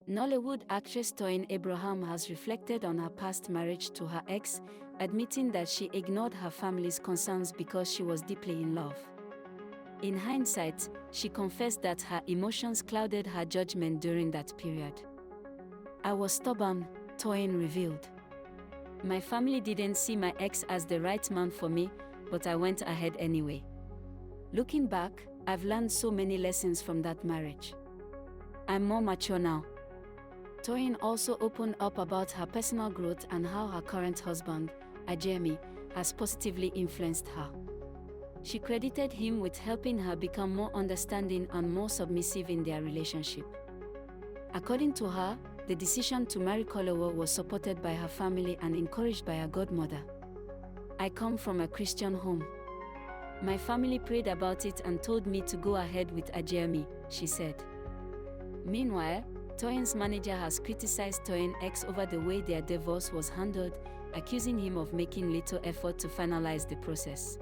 Nollywood actress Toyin Abraham has reflected on her past marriage to her ex, admitting that she ignored her family's concerns because she was deeply in love. In hindsight, she confessed that her emotions clouded her judgment during that period. "I was stubborn," Toyin revealed. "My family didn't see my ex as the right man for me, but I went ahead anyway. Looking back, I've learned so many lessons from that marriage. I'm more mature now." Toyin also opened up about her personal growth and how her current husband, Ajemi, has positively influenced her. She credited him with helping her become more understanding and more submissive in their relationship. According to her, the decision to marry Kolawole was supported by her family and encouraged by her godmother. "I come from a Christian home. My family prayed about it and told me to go ahead with Ajemi," she said. Meanwhile, Toyin's manager has criticized Toyin's ex over the way their divorce was handled, accusing him of making little effort to finalize the process.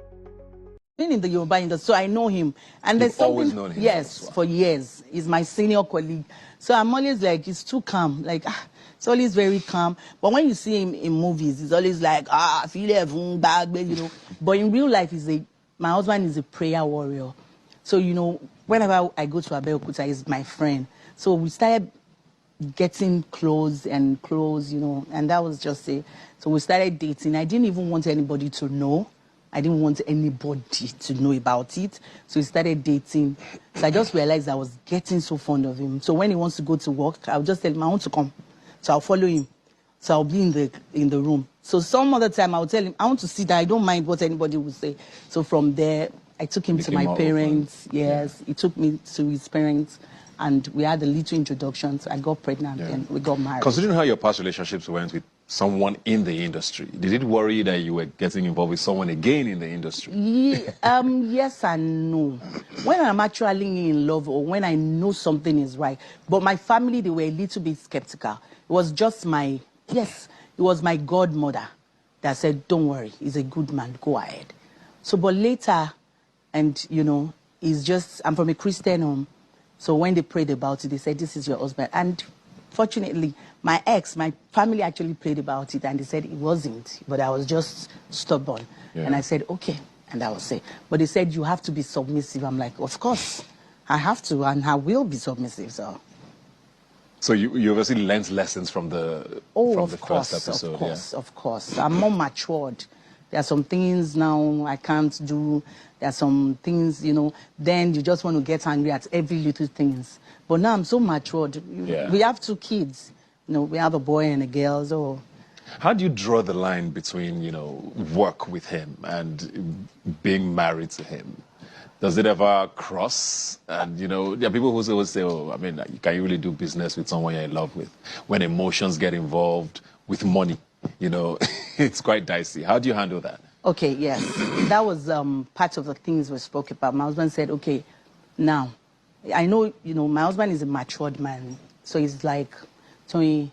Been in the Yoruba industry, so I know him. And You've always known him? Yes, Well, for years. He's my senior colleague. So I'm always like, he's too calm. Like, it's always very calm. But when you see him in movies, he's always like, you know. But in real life, my husband is a prayer warrior. So, you know, whenever I go to Abeokuta, he's my friend. So we started getting close, you know, and that was just it. So we started dating. I didn't even want anybody to know. I didn't want anybody to know about it. So we started dating. So I just realized I was getting so fond of him. So when he wants to go to work, I'll just tell him I want to come. So I'll follow him. So I'll be in the room. So some other time I'll tell him I want to sit there. I don't mind what anybody will say. So from there, I took him to my parents. Yes, he took me to his parents. And we had a little introduction. So I got pregnant and we got married. Considering how your past relationships went with someone in the industry, did it worry you that you were getting involved with someone again in the industry? Yes and no. When I'm actually in love or when I know something is right. But my family, they were a little bit skeptical. It was just it was my godmother that said, "Don't worry, he's a good man, go ahead." So, but later, and you know, I'm from a Christian home. So when they prayed about it, they said, "This is your husband." And fortunately, my family actually prayed about it and they said it wasn't, but I was just stubborn. Yeah. And I said, "Okay." And that was it. But they said, "You have to be submissive." I'm like, "Of course, I have to, and I will be submissive." So you obviously learned lessons from the first episode. Of course. I'm more matured. There are some things now I can't do. There are some things, you know, then you just want to get angry at every little things. But now I'm so matured. Yeah. We have 2 kids. You know, we have a boy and a girl. So how do you draw the line between, you know, work with him and being married to him? Does it ever cross? And, you know, there are people who always say, "Oh, I mean, can you really do business with someone you're in love with?" When emotions get involved with money, you know, it's quite dicey. How do you handle that? Okay, yes. That was part of the things we spoke about. My husband said, "Okay, now, I know, you know, my husband is a matured man. So he's like, Toyin,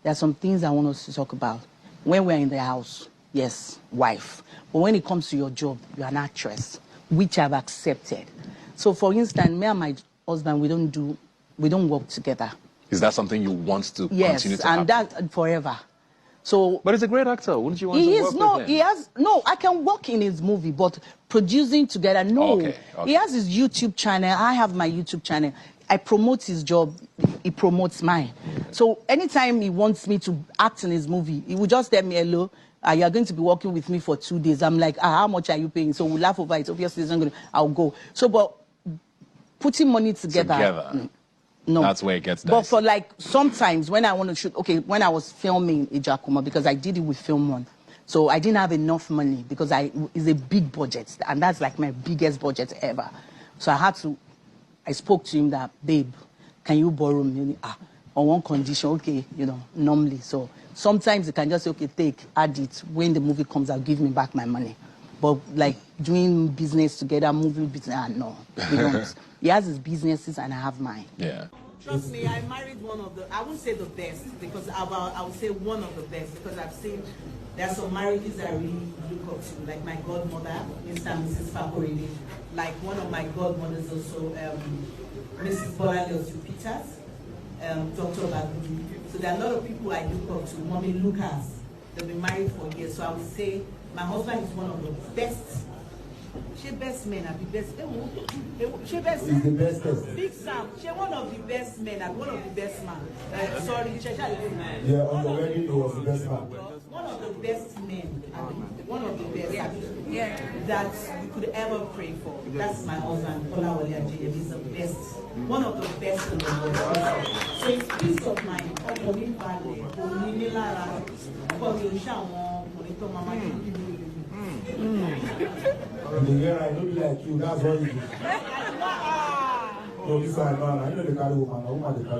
there are some things I want us to talk about. When we're in the house, yes, wife. But when it comes to your job, you're an actress, which I've accepted. So, for instance, me and my husband, we don't work together." Is that something you want to continue to happen? Yes, and that forever. So, but he's a great actor. Wouldn't you want to work with him? I can work in his movie, but producing together, no. Okay. He has his YouTube channel. I have my YouTube channel. I promote his job. He promotes mine. So anytime he wants me to act in his movie, he will just tell me, "Hello, you are going to be working with me for 2 days." I'm like, "How much are you paying?" So we laugh over it. Obviously, I'll go. So, but putting money together. No. That's where it gets dicey. But for like sometimes when I want to shoot, when I was filming Ijakuma, because I did it with Film One, so I didn't have enough money because it's a big budget, and that's like my biggest budget ever. So I spoke to him that, "Babe, can you borrow me?" On one condition, okay, you know, normally. So sometimes you can just say, "Okay, add it. When the movie comes out, give me back my money." But like doing business together, movie business, no, we don't. He has his businesses and I have mine. Yeah. Trust me, I married one of the, I wouldn't say the best, because I would say one of the best, because I've seen there are some marriages I really look up to, like my godmother, Mr. and Mrs. Fakorede, like one of my godmothers also, Mrs. Bola Peters. Dr. Bagudu. So there are a lot of people I look up to. Mommy Lucas, they've been married for years. So I would say my husband is one of the best. She best men are the best. She best. He's the bestest. Big Sam. She one of the best men and one of the best man. Sorry, yeah, on the wedding he was the best man. One of the best men, one of the best that you could ever pray for. That's my husband, Kolawole. He's the best, one of the best in the world. So it's peace of mind. Yeah, I don't like you, that's what you do. No, this I know, I know the carry woman,